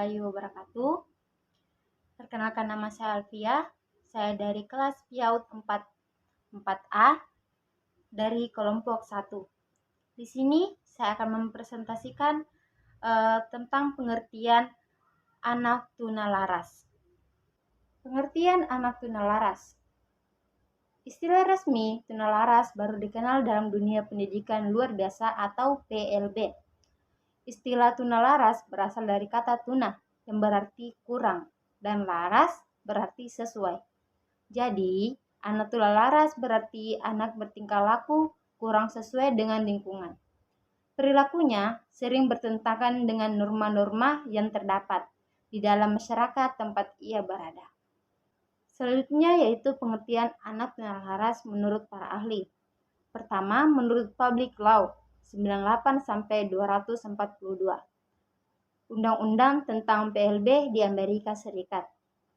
warahmatullahi wabarakatuh. Perkenalkan, nama saya Alfia. Saya dari kelas PIAUD 4A dari kelompok 1. Di sini saya akan mempresentasikan tentang pengertian anak tunalaras. Pengertian anak tunalaras. Istilah resmi tunalaras baru dikenal dalam dunia pendidikan luar biasa atau PLB. Istilah tunalaras berasal dari kata tuna yang berarti kurang dan laras berarti sesuai. Jadi, anak tunalaras berarti anak bertingkah laku kurang sesuai dengan lingkungan. Perilakunya sering bertentangan dengan norma-norma yang terdapat di dalam masyarakat tempat ia berada. Selanjutnya yaitu pengertian anak tunalaras menurut para ahli. Pertama, menurut Public Law 98/242. Undang-Undang tentang PLB di Amerika Serikat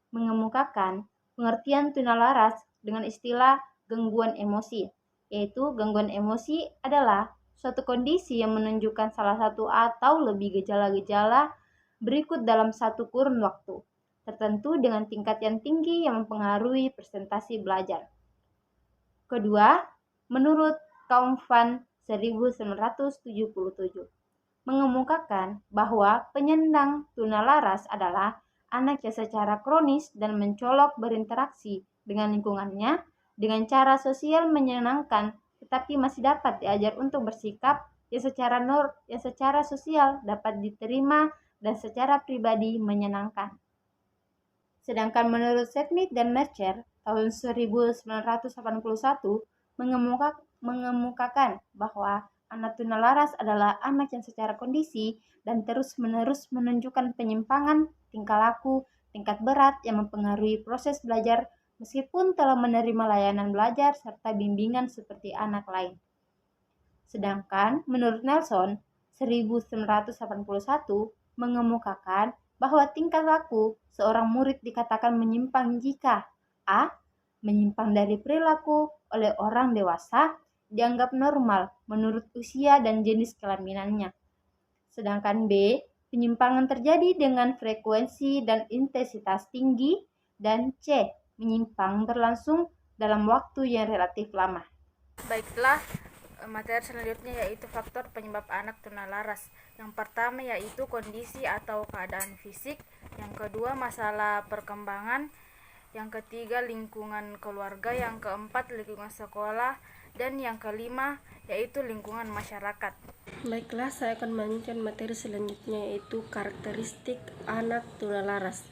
mengemukakan pengertian tunalaras dengan istilah gangguan emosi, yaitu gangguan emosi adalah suatu kondisi yang menunjukkan salah satu atau lebih gejala-gejala berikut dalam satu kurun waktu tertentu dengan tingkat yang tinggi yang mempengaruhi presentasi belajar. Kedua, menurut Kaufman 1977 mengemukakan bahwa penyandang tunalaras adalah anak yang secara kronis dan mencolok berinteraksi dengan lingkungannya dengan cara sosial menyenangkan, tetapi masih dapat diajar untuk bersikap yang secara sosial dapat diterima dan secara pribadi menyenangkan. Sedangkan menurut Smith dan Mercer tahun 1981 mengemukakan bahwa anak tunalaras adalah anak yang secara kondisi dan terus-menerus menunjukkan penyimpangan tingkah laku tingkat berat yang mempengaruhi proses belajar meskipun telah menerima layanan belajar serta bimbingan seperti anak lain. Sedangkan menurut Nelson 1981 mengemukakan bahwa tingkah laku seorang murid dikatakan menyimpang jika a. menyimpang dari perilaku oleh orang dewasa dianggap normal menurut usia dan jenis kelaminannya. Sedangkan B, penyimpangan terjadi dengan frekuensi dan intensitas tinggi, dan C, menyimpang berlangsung dalam waktu yang relatif lama. Baiklah, materi selanjutnya yaitu faktor penyebab anak tunalaras. Yang pertama yaitu kondisi atau keadaan fisik, yang kedua masalah perkembangan, yang ketiga lingkungan keluarga, yang keempat lingkungan sekolah, dan yang kelima yaitu lingkungan masyarakat. Baiklah, saya akan melanjutkan materi selanjutnya yaitu karakteristik anak tunalaras.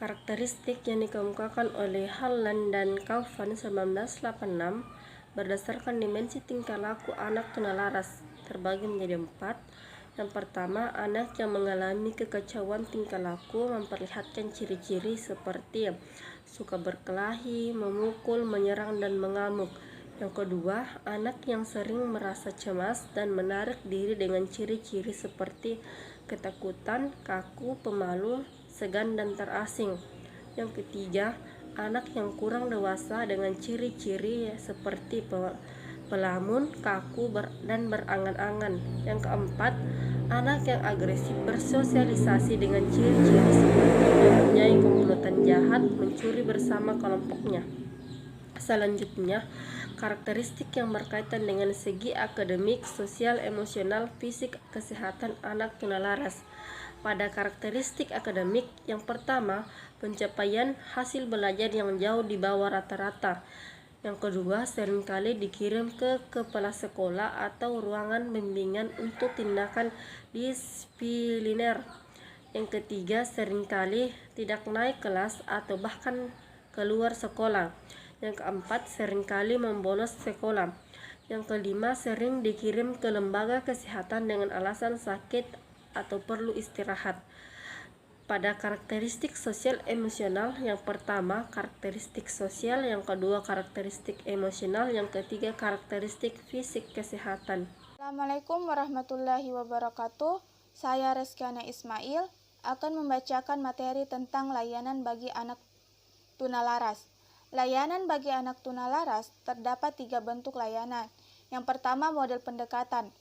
Karakteristik yang dikemukakan oleh Harlan dan Kaufman 1986 berdasarkan dimensi tingkah laku anak tunalaras terbagi menjadi 4. Yang pertama, anak yang mengalami kekacauan tingkah laku memperlihatkan ciri-ciri seperti suka berkelahi, memukul, menyerang, dan mengamuk. Yang kedua, anak yang sering merasa cemas dan menarik diri dengan ciri-ciri seperti ketakutan, kaku, pemalu, segan, dan terasing. Yang ketiga, anak yang kurang dewasa dengan ciri-ciri seperti pelamun, kaku, dan berangan-angan. Yang keempat, anak yang agresif bersosialisasi dengan ciri-ciri seperti mempunyai komplotan jahat, mencuri bersama kelompoknya. Selanjutnya, karakteristik yang berkaitan dengan segi akademik, sosial, emosional, fisik, kesehatan anak tunalaras. Pada karakteristik akademik, yang pertama, pencapaian hasil belajar yang jauh di bawah rata-rata. Yang kedua, seringkali dikirim ke kepala sekolah atau ruangan bimbingan untuk tindakan disipliner. Yang ketiga, seringkali tidak naik kelas atau bahkan keluar sekolah. Yang keempat, seringkali membolos sekolah. Yang kelima, sering dikirim ke lembaga kesehatan dengan alasan sakit atau perlu istirahat. Pada karakteristik sosial emosional, yang pertama karakteristik sosial, yang kedua karakteristik emosional, yang ketiga karakteristik fisik kesehatan. Assalamualaikum warahmatullahi wabarakatuh. Saya Reskiana Ismail akan membacakan materi tentang layanan bagi anak tunalaras. Layanan bagi anak tunalaras terdapat 3 bentuk layanan. Yang pertama, model pendekatan.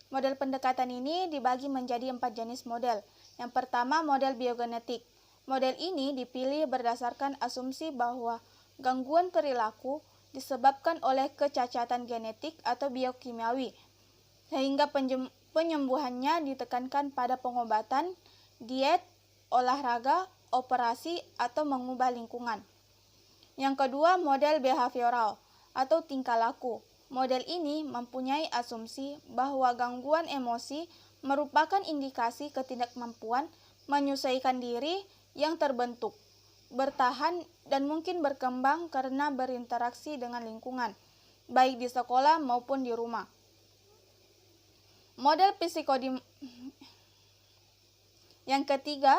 Model pendekatan ini dibagi menjadi 4 jenis model, Yang pertama, model biogenetik. Model ini dipilih berdasarkan asumsi bahwa gangguan perilaku disebabkan oleh kecacatan genetik atau biokimiawi, sehingga penyembuhannya ditekankan pada pengobatan, diet, olahraga, operasi, atau mengubah lingkungan. Yang kedua, model behavioral atau tingkah laku. Model ini mempunyai asumsi bahwa gangguan emosi merupakan indikasi ketidakmampuan menyesuaikan diri yang terbentuk, bertahan, dan mungkin berkembang karena berinteraksi dengan lingkungan, baik di sekolah maupun di rumah. Yang ketiga,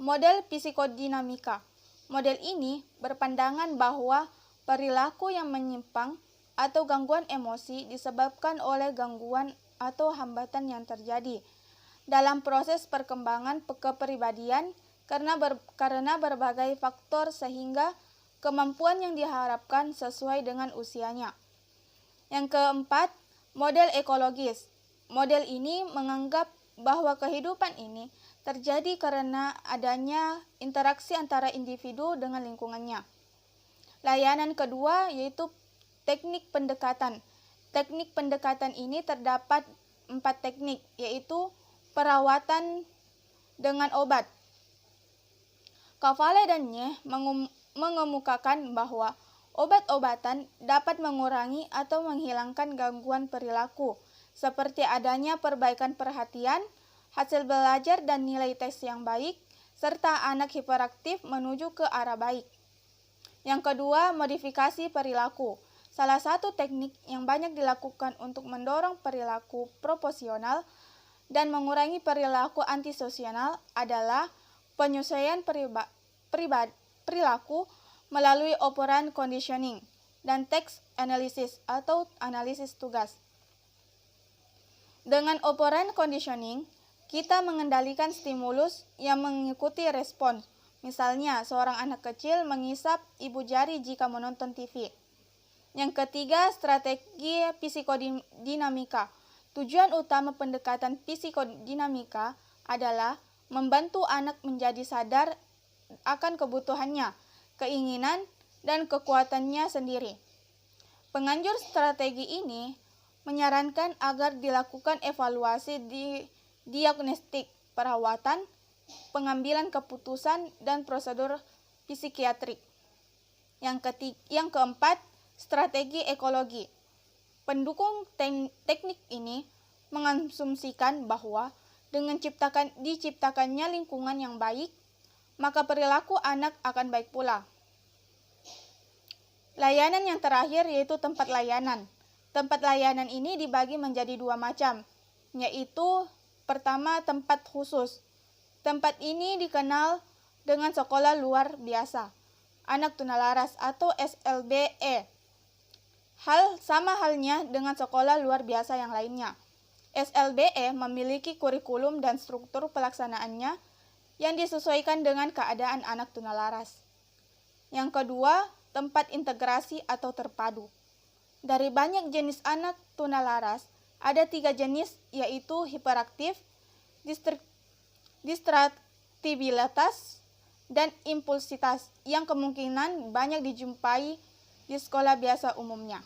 model psikodinamika. Model ini berpandangan bahwa perilaku yang menyimpang atau gangguan emosi disebabkan oleh gangguan atau hambatan yang terjadi dalam proses perkembangan kepribadian karena berbagai faktor sehingga kemampuan yang diharapkan sesuai dengan usianya. Yang keempat, model ekologis. Model ini menganggap bahwa kehidupan ini terjadi karena adanya interaksi antara individu dengan lingkungannya. Layanan kedua yaitu teknik pendekatan. Teknik pendekatan ini terdapat 4 teknik, yaitu perawatan dengan obat. Kavale dan Nye mengemukakan bahwa obat-obatan dapat mengurangi atau menghilangkan gangguan perilaku, seperti adanya perbaikan perhatian, hasil belajar dan nilai tes yang baik, serta anak hiperaktif menuju ke arah baik. Yang kedua, modifikasi perilaku. Salah satu teknik yang banyak dilakukan untuk mendorong perilaku proporsional dan mengurangi perilaku antisosial adalah penyesuaian perilaku melalui operant conditioning dan text analysis atau analisis tugas. Dengan operant conditioning, kita mengendalikan stimulus yang mengikuti respons. Misalnya, seorang anak kecil mengisap ibu jari jika menonton TV. Yang ketiga, strategi psikodinamika. Tujuan utama pendekatan psikodinamika adalah membantu anak menjadi sadar akan kebutuhannya, keinginan, dan kekuatannya sendiri. Penganjur strategi ini menyarankan agar dilakukan evaluasi di diagnostik, perawatan, pengambilan keputusan, dan prosedur psikiatrik. Yang keempat, strategi ekologi. Pendukung teknik ini mengasumsikan bahwa dengan diciptakannya lingkungan yang baik, maka perilaku anak akan baik pula. Layanan yang terakhir yaitu tempat layanan. Tempat layanan ini dibagi menjadi 2 macam, yaitu pertama, tempat khusus. Tempat ini dikenal dengan sekolah luar biasa anak tunalaras atau SLBE. Sama halnya dengan sekolah luar biasa yang lainnya. SLBE memiliki kurikulum dan struktur pelaksanaannya yang disesuaikan dengan keadaan anak tunalaras. Yang kedua, tempat integrasi atau terpadu. Dari banyak jenis anak tunalaras, ada 3 jenis, yaitu hiperaktif, distraktibilitas, dan impulsitas yang kemungkinan banyak dijumpai di sekolah biasa umumnya.